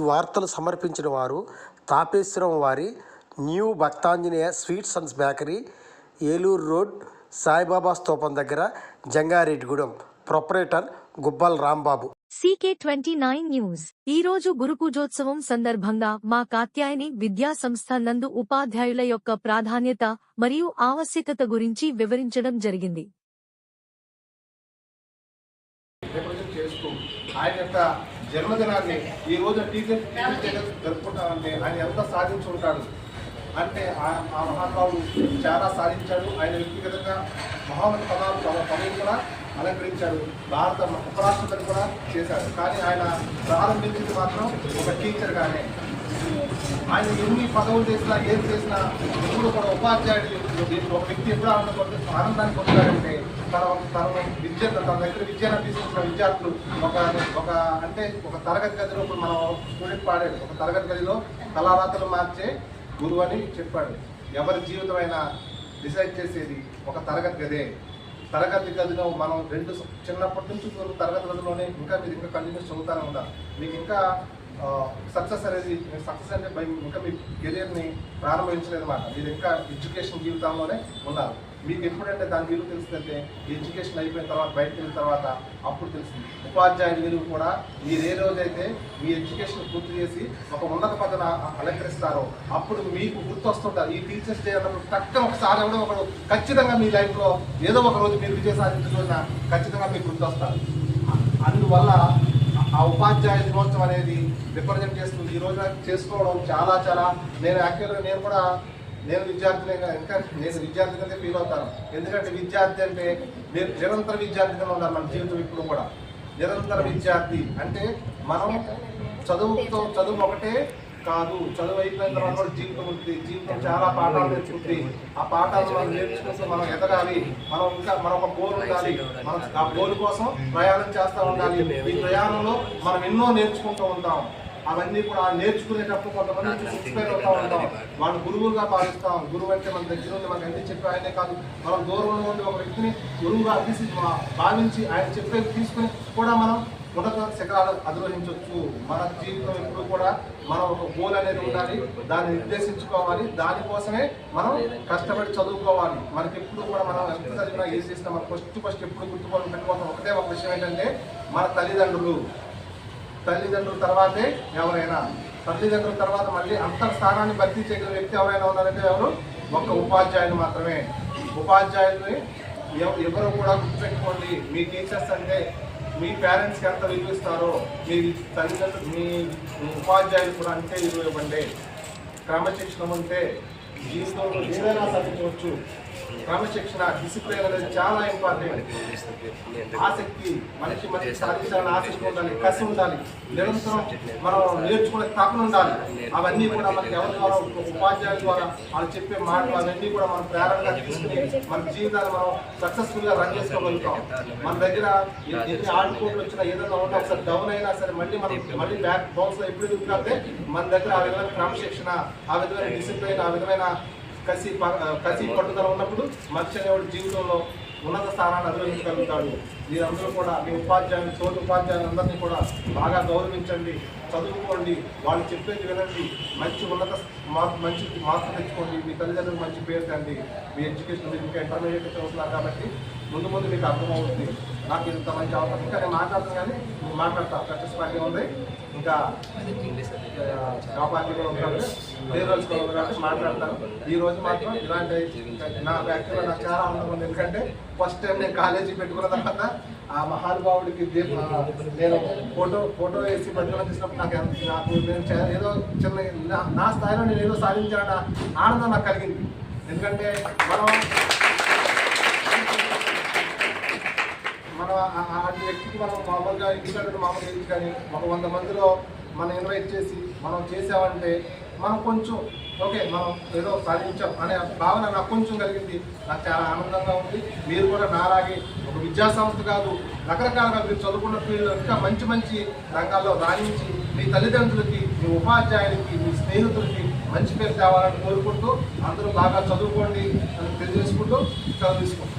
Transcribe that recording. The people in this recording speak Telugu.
వార్తలు సమర్పించిన వారు తాపేశ్వరం వారి new Bhaktanjaneya sweets and bakery, Eluru road, Saibaba స్తూపం దగ్గర, Jangareddygudem. Proprietor Gubbal Rambabu. CK29 news. ఈరోజు గురుపూజోత్సవం సందర్భంగా మా కాత్యాయని విద్యా సంస్థ నందు ఉపాధ్యాయుల యొక్క ప్రాధాన్యత మరియు ఆవశ్యకత గురించి వివరించడం జరిగింది. ఆయన యొక్క జన్మదినాన్ని ఈ రోజు టీచర్ జరుపుకుంటామంటే ఆయన ఎంత సాధించుంటాడు అంటే ఆ మహానుభావుడు చాలా సాధించాడు. ఆయన వ్యక్తిగతంగా మహామతి పదవి కూడా అలంకరించాడు. భారత ఉపరాష్ట్రపతి కూడా చేశాడు. కానీ ఆయన ప్రారంభించింది మాత్రం ఒక టీచర్గానే. ఆయన ఎన్ని పదవులు చేసినా ఏం చేసినా ఎప్పుడు కూడా ఉపాధ్యాయుడు ఒక వ్యక్తి ఎప్పుడు ఆనందాన్ని పొందుతాడంటే తన దగ్గర విద్యను అభ్యసించిన విద్యార్థులు ఒక తరగతి గదిలో ఇప్పుడు మనం స్టూడెంట్ పాడాడు, ఒక తరగతి గదిలో కళారాతలు మార్చే గురువు అని చెప్పాడు. ఎవరి జీవితమైనా డిసైడ్ చేసేది ఒక తరగతి గదే. తరగతి గదిలో మనం చిన్నప్పటి నుంచి తరగతి గదిలోనే మీరు ఇంకా కంటిన్యూస్ చదువుతూనే ఉండాలి. మీకు ఇంకా సక్సెస్ అంటే ఇంకా మీ కెరీర్ని ప్రారంభించలేదన్నమాట. మీరు ఇంకా ఎడ్యుకేషన్ జీవితంలోనే ఉన్నారు. మీకు ఎప్పుడంటే దాని విలువ తెలుస్తుందంటే ఎడ్యుకేషన్ అయిపోయిన తర్వాత బయటకు వెళ్ళిన తర్వాత అప్పుడు తెలుస్తుంది. ఉపాధ్యాయుడి విలువ కూడా మీరు ఏ రోజైతే మీ ఎడ్యుకేషన్ పూర్తి చేసి ఒక ఉన్నత పదవిని అలంకరిస్తారో అప్పుడు మీకు గుర్తొస్తుంటారు. ఈ టీచర్స్ డే అన్నప్పుడు టక్కన ఒకసారి ఎవడో ఒకడు ఖచ్చితంగా మీ లైఫ్లో ఏదో ఒక రోజు మీరు విజయ సాధించిన ఖచ్చితంగా మీకు గుర్తొస్తారు. అందువల్ల ఆ ఉపాధ్యాయ దినోత్సవం అనేది రిప్రజెంట్ చేస్తుంది. ఈ రోజు చేసుకోవడం చాలా నేను విద్యార్థిగానే ఫీల్ అవుతాను. ఎందుకంటే విద్యార్థి అంటే మీరు నిరంతర విద్యార్థిగానే ఉన్నారు. మన జీవితం ఇప్పుడు కూడా నిరంతర విద్యార్థి అంటే మనం చదువు ఒకటే కాదు, చదువు అయిపోయిన తర్వాత కూడా జీవితం ఉంటుంది. జీవితం చాలా పాఠాలు నేర్చుకుంటుంది. ఆ పాఠాలు మనం నేర్చుకుంటూ మనం ఎదగాలి. మనం ఒక గోల్ ఉండాలి. మనం ఆ గోల్ కోసం ప్రయాణం చేస్తూ ఉండాలి. ఈ ప్రయాణంలో మనం ఎన్నో నేర్చుకుంటూ ఉంటాం. అవన్నీ కూడా నేర్చుకునేటప్పుడు కొంతమంది ఇన్స్పైర్ అవుతూ ఉంటాం. వాళ్ళు గురువుగా భావిస్తాం. గురువు అంటే మన దగ్గర ఉండి మనకు అన్ని చెప్పి ఆయనే కాదు, మనం దూరంలో ఉండి ఒక వ్యక్తిని గురువుగా భావించి ఆయన చెప్పేది తీసుకుని కూడా మనం ఉన్నత శిఖరాలు అధిరోహించవచ్చు. మన జీవితం ఎప్పుడు కూడా మనం ఒక గోల్ అనేది ఉండాలి, దాన్ని నిర్దేశించుకోవాలి. దానికోసమే మనం కష్టపడి చదువుకోవాలి. మనకి ఎప్పుడు కూడా మనం ఎంత చదివినా ఏ చేసినా మనం ఫస్ట్ ఎప్పుడు గుర్తుకోవాలి పెట్టుకోవడం ఒకటే ఒక విషయం ఏంటంటే మన తల్లిదండ్రుల తర్వాతే ఎవరైనా. తల్లిదండ్రుల తర్వాత మళ్ళీ అంత స్థానాన్ని భర్తీ చేయగల వ్యక్తి ఎవరైనా ఉన్నారంటే ఎవరు? ఒక ఉపాధ్యాయులు మాత్రమే. ఉపాధ్యాయుల్ని ఎవరు కూడా గుర్తుపెట్టుకోండి. మీ టీచర్స్ అంటే మీ పేరెంట్స్కి ఎంత విలువ ఇస్తారో మీ తల్లిదండ్రులు మీ ఉపాధ్యాయులు కూడా అంతే విలువ ఇవ్వండి. క్రమశిక్షణ ఉంటే జీవితంలో ఏదైనా సాధించవచ్చు. క్రమశిక్షణ, డిసిప్లిన్ అనేది చాలా ఇంపార్టెంట్. ఆసక్తి, మనిషి సాధించాలని ఆసక్తి ఉండాలి, కసి ఉండాలి, నిరంతరం మనం నేర్చుకునే తపన ఉండాలి. అవన్నీ కూడా మనకి ఎవరి ద్వారా ఉపాధ్యాయుల ద్వారా వాళ్ళు చెప్పే మాటలు అవన్నీ కూడా మనం ప్రేరణగా తీసుకుని మన జీవితాన్ని మనం సక్సెస్ఫుల్గా రన్ చేసుకోగలుగుతాం. మన దగ్గర ఎన్ని ఆడుకోట్లు వచ్చినా ఏదైనా ఉంటే ఒకసారి డౌన్ అయినా సరే మళ్ళీ బ్యాక్ బౌన్స్ ఎప్పుడు చూపితే మన దగ్గర ఆ విధమైన క్రమశిక్షణ, ఆ విధమైన డిసిప్లిన్, ఆ విధమైన కసి పట్టుదల ఉన్నప్పుడు మనిషి అనేవాడు జీవితంలో ఉన్నత స్థానాన్ని అధిరోహించగలుగుతాడు. మీరందరూ కూడా మీ తోటి ఉపాధ్యాయులందరినీ కూడా బాగా గౌరవించండి, చదువుకోండి, వాళ్ళు చెప్పేది వినండి, మంచి మార్పు తెచ్చుకోండి. మీ తల్లిదండ్రులకు మంచి పేరు తండి. మీ ఎడ్యుకేషన్ మీరు ఇంకా ఇంటర్మీడియట్ చదువుతున్నారు కాబట్టి ముందు మీకు అర్థమవుతుంది. నాకు ఇంత మంచి అవకాశం ఇంకా నేను మాట్లాడతాను, కానీ నేను మాట్లాడతాను. సక్సెస్ పార్టీ ఉంది, ఇంకా పార్టీ కూడా ఉంది కాబట్టి వేరే రోజు కూడా ఉంది కాబట్టి మాట్లాడతాను. ఈ రోజు మాత్రం ఇలాంటి నా యాక్చువల్గా నాకు చాలా ఆనందం ఉంది. ఎందుకంటే ఫస్ట్ టైం నేను కాలేజీ పెట్టుకున్న తర్వాత ఆ మహానుభావుడికి నేను ఫోటో వేసి పెట్టుకుని తీసినప్పుడు నాకు నేను ఏదో చిన్న నా స్థాయిలో నేను ఏదో సాధించాలన్న ఆనందం నాకు కలిగింది. ఎందుకంటే మనం అలాంటి వ్యక్తికి మనం మామూలుగా ఏజ్ కానీ ఒక 100 మందిలో మనం ఇన్వైట్ చేసి మనం చేసామంటే మనం కొంచెం ఓకే మనం ఏదో సాధించాం అనే భావన నాకు కొంచెం కలిగింది. నాకు చాలా ఆనందంగా ఉంది. మీరు కూడా నాలాగే ఒక విద్యా సంస్థ కాదు, రకరకాలుగా మీరు చదువుకున్న ఫీల్డ్లో ఇంకా మంచి రంగాల్లో రాణించి మీ తల్లిదండ్రులకి, మీ ఉపాధ్యాయులకి, మీ స్నేహితులకి మంచి పేరు తేవాలని కోరుకుంటూ అందరూ బాగా చదువుకోండి అని తెలియజేసుకుంటూ సెలవు తీసుకుంటాం.